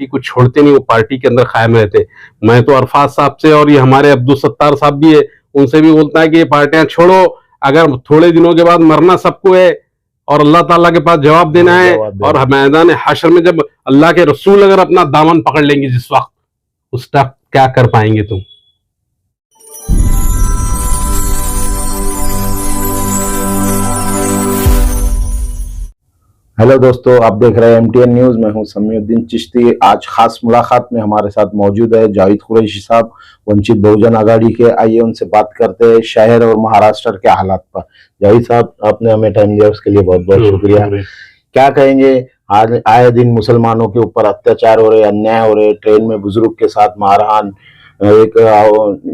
Party को छोड़ते नहीं, वो पार्टी के अंदर कायम रहते। मैं तो अरफात साहब से और ये हमारे अब्दुल सत्तार साहब भी है, उनसे भी बोलता है कि ये पार्टियां छोड़ो, अगर थोड़े दिनों के बाद मरना सबको है और अल्लाह ताला के पास जवाब देना है। और मैदान हशर में जब अल्लाह के रसूल अगर अपना दामन पकड़ लेंगे जिस वक्त, उस वक्त क्या कर पाएंगे तुम। हेलो दोस्तों, आप देख रहे हैं MTN न्यूज। मैं हूं समीउद्दीन चिश्ती। आज खास मुलाकात में हमारे साथ मौजूद है जावेद कुरैशी साहब, वंचित बहुजन आघाड़ी के। आइए उनसे बात करते हैं शहर और महाराष्ट्र के हालात पर। जावेद साहब, आपने हमें टाइम दिया उसके लिए बहुत बहुत शुक्रिया। क्या कहेंगे, आज आए दिन मुसलमानों के ऊपर अत्याचार हो रहे, अन्याय हो रहे, ट्रेन में बुजुर्ग के साथ मारहान। एक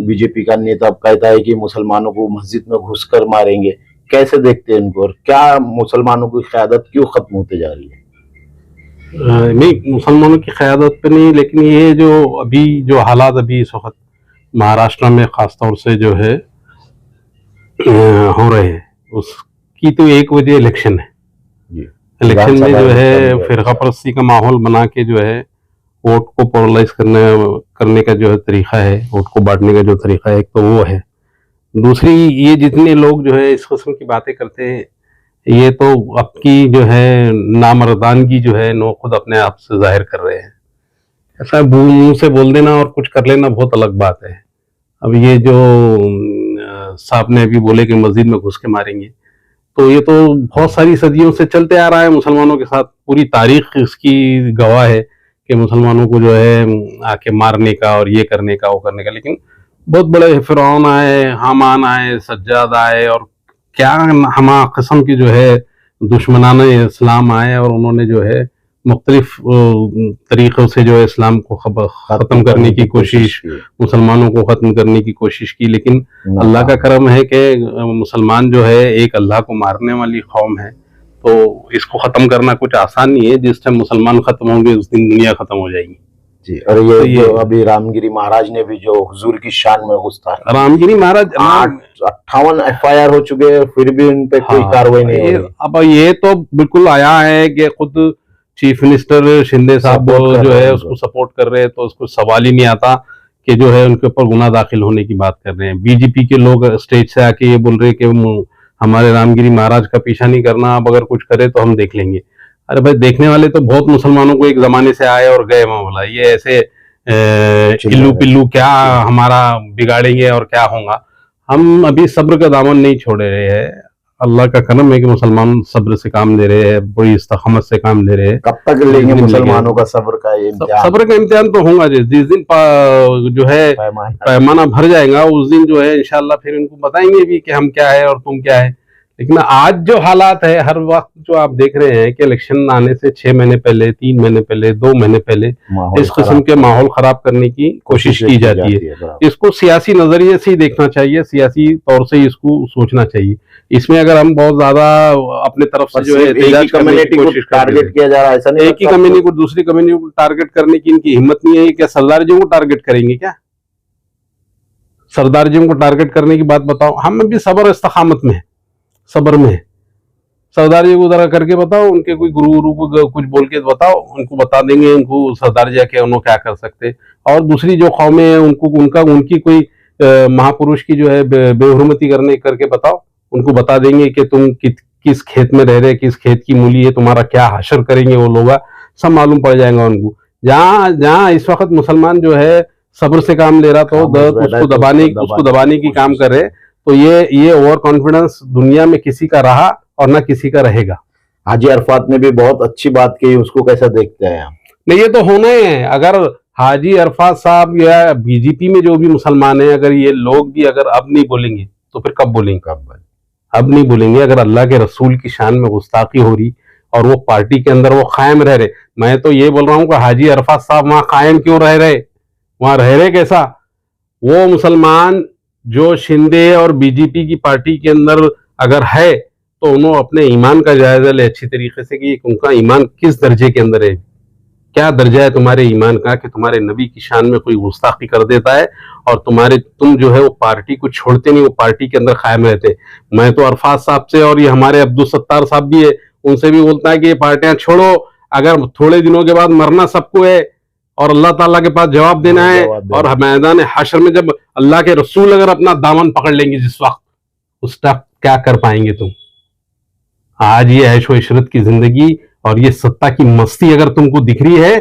बीजेपी का नेता कहता है कि मुसलमानों को मस्जिद में घुसकर मारेंगे। कैसे देखते हैं इनको, और क्या मुसलमानों की क़यादत क्यों खत्म होते जा रही है? नहीं, मुसलमानों की क़यादत पे नहीं, लेकिन ये जो अभी जो हालात अभी इस वक्त महाराष्ट्र में खास तौर से जो है हो रहे हैं, उसकी तो एक वजह इलेक्शन है। इलेक्शन में जो है फिरका परस्ती का माहौल बना के जो है वोट को पोलराइज करने का जो है तरीका है, वोट को बांटने का जो तरीका है, एक तो वो है। दूसरी, ये जितने लोग जो है इस किस्म की बातें करते हैं, ये तो आपकी जो है नामर्दानगी जो है नो खुद अपने आप से जाहिर कर रहे हैं। ऐसा मुंह से बोल देना और कुछ कर लेना बहुत अलग बात है। अब ये जो साहब ने अभी बोले कि मस्जिद में घुस के मारेंगे, तो ये तो बहुत सारी सदियों से चलते आ रहा है मुसलमानों के साथ। पूरी तारीख इसकी गवाह है कि मुसलमानों को जो है आके मारने का और ये करने का वो करने का। लेकिन बहुत बड़े फिरौन आए, हामान आए, सज्जाद आए, और क्या हमा किस्म की जो है दुश्मनान इस्लाम आए, और उन्होंने जो है मुख्तलिफ तरीक़ों से जो है इस्लाम को ख़त्म करने की कोशिश, मुसलमानों को ख़त्म करने की कोशिश की। लेकिन अल्लाह का करम है कि मुसलमान जो है एक अल्लाह को मारने वाली कौम है, तो इसको ख़त्म करना कुछ आसान नहीं है। जिस टाइम मुसलमान ख़त्म होंगे उस दिन दुनिया ख़त्म हो जाएगी जी। और ये तो जो अभी रामगिरी महाराज ने भी जो हुजूर की शान में गुस्ताखी, रामगिरी महाराज 58 FIR हो चुके हैं, फिर भी उन पे कोई कार्रवाई नहीं हो रही। अब ये तो बिल्कुल आया है कि खुद चीफ मिनिस्टर शिंदे साहब जो है उसको सपोर्ट कर रहे हैं, तो उसको सवाल ही नहीं आता कि जो है उनके ऊपर गुनाह दाखिल होने की बात कर रहे हैं। बीजेपी के लोग स्टेज से आके ये बोल रहे हैं कि हमारे रामगिरी महाराज का पीछा नहीं करना, अब अगर कुछ करे तो हम देख लेंगे। अरे भाई, देखने वाले तो बहुत मुसलमानों को एक जमाने से आए और गए मामला। ये ऐसे इल्लू पिल्लू क्या हमारा बिगाड़ेंगे और क्या होगा। हम अभी सब्र का दामन नहीं छोड़ रहे हैं। अल्लाह का करम है कि मुसलमान सब्र से काम ले रहे हैं, बड़ी इस्तकामत से काम ले रहे हैं। कब तक लेंगे मुसलमानों का सब्र का इम्तिहान? सब्र का इम्तिहान तो होगा। जिस दिन जो है पैमाना भर जाएगा, उस दिन जो है इंशाल्लाह फिर उनको बताएंगे भी कि हम क्या है और तुम क्या है। लेकिन आज जो हालात है, हर वक्त जो आप देख रहे हैं कि इलेक्शन आने से 6 महीने पहले, 3 महीने पहले, 2 महीने पहले इस किस्म के माहौल खराब करने की कोशिश की जाती है। इसको सियासी नजरिए से ही देखना चाहिए, सियासी तौर से इसको सोचना चाहिए। इसमें अगर हम बहुत ज्यादा अपने तरफ से जो है कम्युनिटी को टारगेट किया जा रहा है, ऐसा नहीं एक ही कम्युनिटी को दूसरी कम्युनिटी को टारगेट करने की इनकी हिम्मत नहीं है। क्या सरदार जी को टारगेट करेंगे? क्या सरदार जी को टारगेट करने की बात बताओ। हम भी सब्र इस्तकामत में है, सब्र में है। सरदार जी को जरा करके बताओ, उनके कोई गुरु को कुछ बोल के बताओ, उनको बता देंगे उनको सरदार जी के उन्होंने क्या कर सकते। और दूसरी जो कौमें हैं उनको उनकी कोई महापुरुष की जो है बेहुरमती करके बताओ, उनको बता देंगे कि तुम किस खेत में रह रहे, किस खेत की मूली है, तुम्हारा क्या हशर करेंगे वो लोग, सब मालूम पड़ जाएगा उनको। जहाँ इस वक्त मुसलमान जो है सब्र से काम ले रहा, तो उसको दबाने की काम कर रहे, तो ये ओवर कॉन्फिडेंस दुनिया में किसी का रहा और ना किसी का रहेगा। हाजी अरफात ने भी बहुत अच्छी बात की, उसको कैसा देखते हैं आप? नहीं, ये तो होना ही है। अगर हाजी अरफात साहब या बीजेपी में जो भी मुसलमान हैं, अगर ये लोग भी अगर अब नहीं बोलेंगे तो फिर कब बोलेंगे? अब नहीं बोलेंगे। अगर अल्लाह के रसूल की शान में गुस्ताखी हो रही और वो पार्टी के अंदर वो कायम रह रहे, मैं तो ये बोल रहा हूँ कि हाजी अरफात साहब वहां कायम क्यों रह रहे? वहां रह रहे कैसा? वो मुसलमान जो शिंदे और बीजेपी की पार्टी के अंदर अगर है, तो उन्होंने अपने ईमान का जायजा ले अच्छी तरीके से कि उनका ईमान किस दर्जे के अंदर है, क्या दर्जा है तुम्हारे ईमान का कि तुम्हारे नबी की शान में कोई गुस्ताखी कर देता है और तुम जो है वो पार्टी को छोड़ते नहीं, वो पार्टी के अंदर कायम रहते। मैं तो अरफात साहब से और ये हमारे अब्दुल सत्तार साहब भी है, उनसे भी बोलता है कि ये पार्टियां छोड़ो, अगर थोड़े दिनों के बाद मरना सबको है, और अल्लाह ताला के पास जवाब देना है। और मैदान हशर में जब अल्लाह के रसूल अगर अपना दामन पकड़ लेंगे जिस वक्त, उस वक्त क्या कर पाएंगे तुम? आज ये ऐशो इशरत की जिंदगी और ये सत्ता की मस्ती अगर तुमको दिख रही है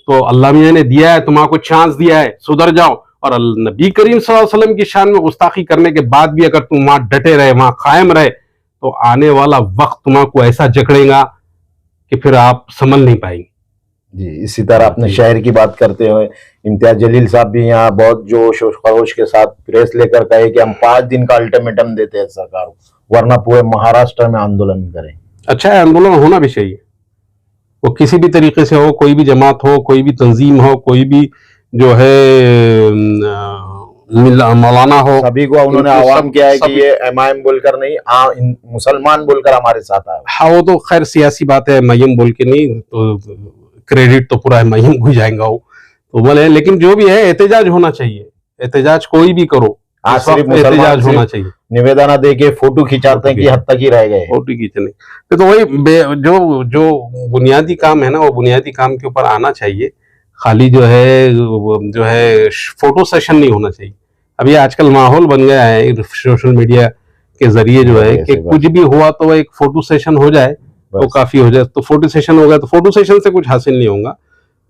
तो अल्लाह मियां ने दिया है, तुम्हारा चांस दिया है, सुधर जाओ। और नबी करीम सल्लल्लाहु अलैहि वसल्लम की शान में गुस्ताखी करने के बाद भी अगर तुम वहां डटे रहे, वहां कायम रहे, तो आने वाला वक्त तुम्हारा ऐसा जकड़ेगा कि फिर आप संभल नहीं पाएंगे। जी, इसी तरह अपने शहर की बात करते हुए इम्तियाज जलील साहब भी यहाँ बहुत जोश और खरोश के साथ प्रेस लेकर कहे कि हम 5 दिन का अल्टीमेटम देते हैं सरकार को, वरना पूरे महाराष्ट्र में आंदोलन करें। अच्छा है, आंदोलन होना भी चाहिए, वो किसी भी तरीके से हो, कोई भी जमात हो, कोई भी तंजीम हो, कोई भी जो है मौलाना हो, सभी को उन्होंने आह्वान किया है कि ये एमआईएम बोलकर नहीं, मुसलमान बोलकर हमारे साथ आए। हाँ, वो तो खैर सियासी बात है, एमआईएम बोल के नहीं, तो क्रेडिट तो पूरा एमआईएम को जाएगा वो तो बोले। लेकिन जो भी है एहतजाज होना चाहिए, एहतजाज कोई भी करो, एहतजाज होना चाहिए। निवेदन दे के फोटो खिंचाते हैं कि हद तक ही रह गए, फोटो खींचने तो वही जो बुनियादी काम है ना, वो बुनियादी काम के ऊपर आना चाहिए। खाली जो है फोटो सेशन नहीं होना चाहिए। अभी आजकल माहौल बन गया है सोशल मीडिया के जरिए जो है कि कुछ भी हुआ तो एक फोटो सेशन हो जाए तो काफी हो जाए। तो फोटो सेशन हो गया तो फोटो सेशन से कुछ हासिल नहीं होगा।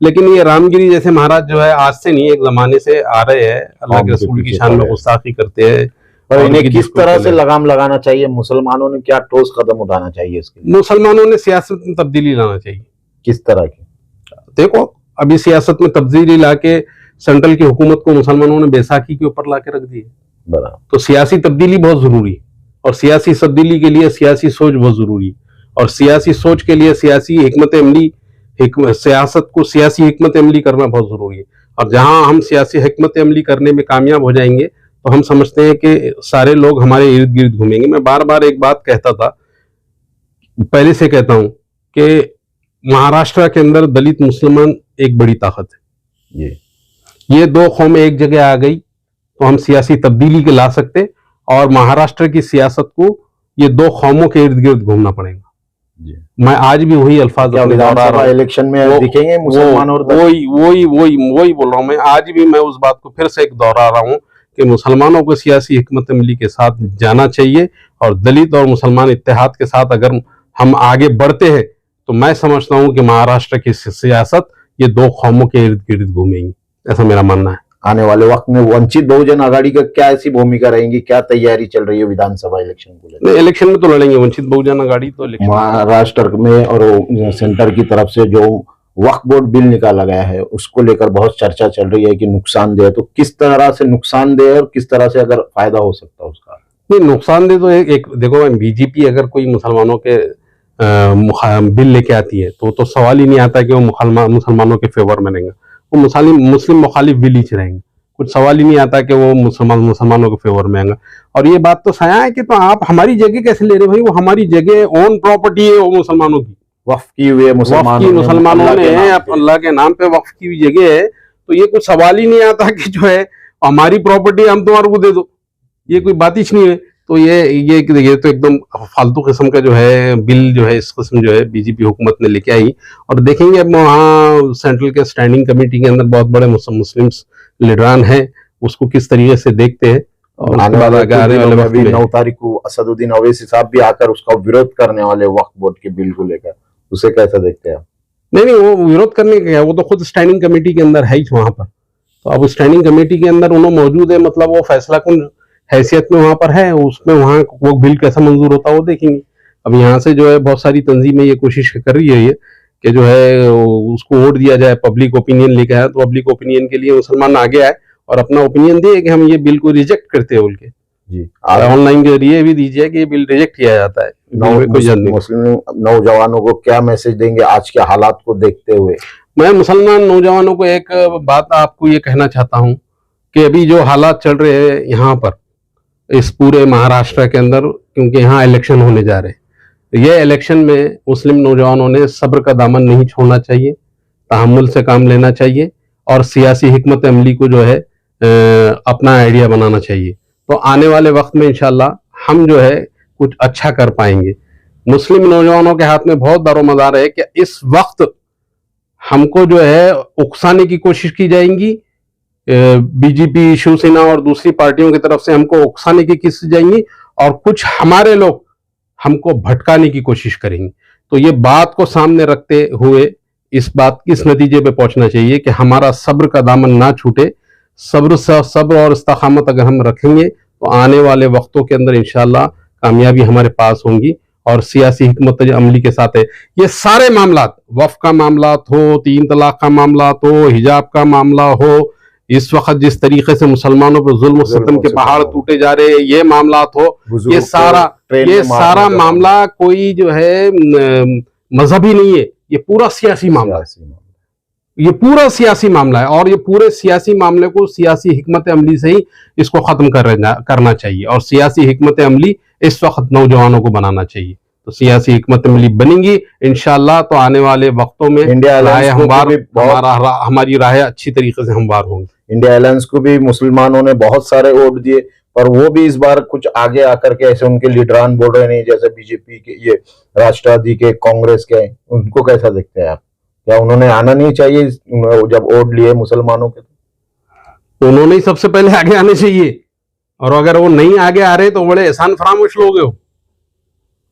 लेकिन ये रामगिरी जैसे महाराज जो है आज से नहीं, एक जमाने से आ रहे हैं, अल्लाह के रसूल की शान में गुस्ताखी करते हैं। और इन्हें किस तरह से लगाम लगाना चाहिए? मुसलमानों ने क्या ठोस कदम उठाना चाहिए इसके लिए? मुसलमानों ने सियासत में तब्दीली लाना चाहिए। किस तरह की? देखो, अभी सियासत में तब्दीली लाके सेंट्रल की हुकूमत को मुसलमानों ने बैसाखी के ऊपर लाके रख दी है। तो सियासी तब्दीली बहुत जरूरी है, और सियासी तब्दीली के लिए सियासी सोच बहुत जरूरी है, और सियासी सोच के लिए सियासी हिकमत अमली, सियासत को सियासी हिकमत अमली करना बहुत जरूरी है। और जहां हम सियासी हिकमत अमली करने में कामयाब हो जाएंगे तो हम समझते हैं कि सारे लोग हमारे इर्द गिर्द घूमेंगे। मैं बार बार एक बात कहता था, पहले से कहता हूं कि महाराष्ट्र के अंदर दलित मुसलमान एक बड़ी ताकत है। ये 2 कौमें एक जगह आ गई तो हम सियासी तब्दीली के ला सकते, और महाराष्ट्र की सियासत को ये 2 कौमों के इर्द गिर्द घूमना पड़ेगा। मैं आज भी वही अल्फाज इलेक्शन में दिखेंगे मुसलमान, और वही बोल रहा हूँ मैं। आज भी मैं उस बात को फिर से एक दोहरा रहा हूँ कि मुसलमानों को सियासी हिकमत अमली के साथ जाना चाहिए, और दलित और मुसलमान इत्तेहाद के साथ अगर हम आगे बढ़ते हैं तो मैं समझता हूँ कि महाराष्ट्र की सियासत ये 2 कौमों के इर्द गिर्द घूमेंगी, ऐसा मेरा मानना है। आने वाले वक्त में वंचित बहुजन आघाड़ी का क्या ऐसी भूमिका रहेगी, क्या तैयारी चल रही है विधानसभा इलेक्शन को लेकर? इलेक्शन में तो लड़ेंगे वंचित बहुजन आघाड़ी तो। महाराष्ट्र में और सेंटर की तरफ से जो वक्फ बोर्ड बिल निकाला गया है उसको लेकर बहुत चर्चा चल रही है कि नुकसानदेह, तो किस तरह से नुकसानदेह और किस तरह से अगर फायदा हो सकता है उसका? नहीं, नुकसानदेह तो एक देखो, बीजेपी अगर कोई मुसलमानों के बिल लेके आती है तो सवाल ही नहीं आता कि वो मुसलमानों के फेवर में रहेंगे। वो मुस्लिम मुखालिफ बिल ही रहेंगे, कुछ सवाल ही नहीं आता कि वो मुसलमानों के फेवर में आएंगे। और ये बात तो साया है कि तो आप हमारी जगह कैसे ले रहे हो भाई? वो हमारी जगह ओन प्रॉपर्टी है, वो मुसलमानों की वक्फ की हुई है, मुसलमानों ने अल्लाह के नाम पे वक्फ की हुई जगह है। तो ये कुछ सवाल ही नहीं आता कि जो है हमारी प्रॉपर्टी हम तुम्हारे को दे दो, ये कोई बात ही नहीं है। तो ये तो एकदम फालतू किस्म का जो है बिल जो है, इस किस्म जो है बीजेपी हुकूमत ने लेके आई। और देखेंगे अब वहाँ सेंट्रल के स्टैंडिंग कमेटी के अंदर बहुत बड़े मुस्लिम लीडरान है, उसको किस तरीके से देखते हैं। और आने वाले 9 तारीख को असदुद्दीन ओवैसी साहब भी आकर उसका विरोध करने वाले वक्फ बोर्ड के बिल को लेकर, उसे कैसा देखते हैं? नहीं, वो विरोध करने का, वो तो खुद स्टैंडिंग कमेटी के अंदर है ही वहां पर। तो अब स्टैंडिंग कमेटी के अंदर उन्होंने मौजूद है, मतलब वो फैसला कौन हैसियत में वहां पर है, उसमें वहां वो बिल कैसा मंजूर होता है वो देखेंगे। अब यहाँ से जो है बहुत सारी तंजीमें ये कोशिश कर रही है कि जो है उसको वोट दिया जाए, पब्लिक ओपिनियन लेके आए। तो पब्लिक ओपिनियन के लिए मुसलमान आगे आए और अपना ओपिनियन दिए कि हम ये बिल को रिजेक्ट करते हैं बोल के। जी, ऑनलाइन के जरिए भी दीजिए कि ये बिल रिजेक्ट किया जाता है। मुस्लिम नौजवानों को क्या मैसेज देंगे आज के हालात को देखते हुए? मैं मुसलमान नौजवानों को एक बात आपको ये कहना चाहता हूँ कि अभी जो हालात चल रहे हैं यहाँ पर इस पूरे महाराष्ट्र के अंदर, क्योंकि यहाँ इलेक्शन होने जा रहे हैं, ये इलेक्शन में मुस्लिम नौजवानों ने सब्र का दामन नहीं छोड़ना चाहिए, तहम्मुल से काम लेना चाहिए, और सियासी हिकमत अमली को जो है अपना आइडिया बनाना चाहिए। तो आने वाले वक्त में इंशाल्लाह हम जो है कुछ अच्छा कर पाएंगे। मुस्लिम नौजवानों के हाथ में बहुत दारोमदार है कि इस वक्त हमको जो है उकसाने की कोशिश की जाएंगी, बीजेपी, शिवसेना और दूसरी पार्टियों की तरफ से हमको उकसाने की कोशिश जाएंगी, और कुछ हमारे लोग हमको भटकाने की कोशिश करेंगे। तो ये बात को सामने रखते हुए इस नतीजे पे पहुंचना चाहिए कि हमारा सब्र का दामन ना छूटे। सब्र और इस्तकामत अगर हम रखेंगे तो आने वाले वक्तों के अंदर इंशाल्लाह कामयाबी हमारे पास होंगी। और सियासी हिकमत अमली के साथ है ये सारे मामलात, वक्फ का मामला हो, 3 तलाक का मामला हो, हिजाब का मामला हो, इस वक्त जिस तरीके से मुसलमानों पर जुल्म सितम के पहाड़ टूटे जा रहे हैं, ये मामलात हो, ये सारा मामला कोई जो है मजहबी नहीं है, ये पूरा सियासी मामला है। ये पूरा सियासी मामला है और ये पूरे सियासी मामले को सियासी हिकमत अमली से ही इसको खत्म करना चाहिए। और सियासी हिकमत अमली इस वक्त नौजवानों को बनाना चाहिए। तो सियासी हिकमत अमली बनेंगी इंशाअल्लाह, तो आने वाले वक्तों में हमारी राह अच्छी तरीके से हमवार होंगी। इंडिया अलायंस को भी मुसलमानों ने बहुत सारे वोट दिए, पर वो भी इस बार कुछ आगे आकर के ऐसे उनके लीडरान बोल रहे नहीं, जैसे बीजेपी के, ये राष्ट्रवादी के, कांग्रेस के, उनको कैसा देखते हैं आप? क्या उन्होंने आना नहीं चाहिए जब वोट लिए मुसलमानों के? तो उन्होंने ही सबसे पहले आगे आने चाहिए, और अगर वो नहीं आगे आ रहे तो बड़े एहसान फरामोश लोग हो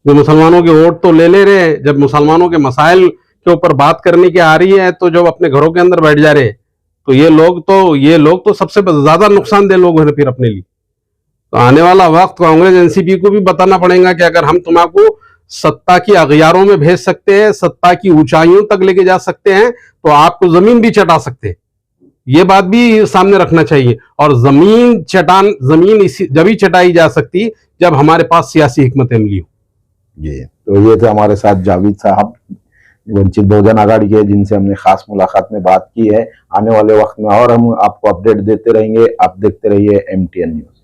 जो मुसलमानों के वोट तो ले रहे, जब मुसलमानों के मसाइल के ऊपर बात करने की आ रही है तो जब अपने घरों के अंदर बैठ जा रहे, तो ये लोग तो सबसे ज्यादा नुकसानदेह लोग हैं फिर अपने लिए। तो आने वाला वक्त कांग्रेस एनसीपी को भी बताना पड़ेगा कि अगर हम तुम्हारा सत्ता की अगयारों में भेज सकते हैं, सत्ता की ऊंचाइयों तक लेके जा सकते हैं, तो आपको जमीन भी चटा सकते हैं। ये बात भी सामने रखना चाहिए। और जमीन जब ही चटाई जा सकती जब हमारे पास सियासी हिकमत अमली हो। जी, तो ये थे हमारे साथ जावेद साहब, वंचित बहुजन आघाड़ी के, जिनसे हमने खास मुलाकात में बात की है। आने वाले वक्त में और हम आपको अपडेट देते रहेंगे। आप देखते रहिए MTN न्यूज।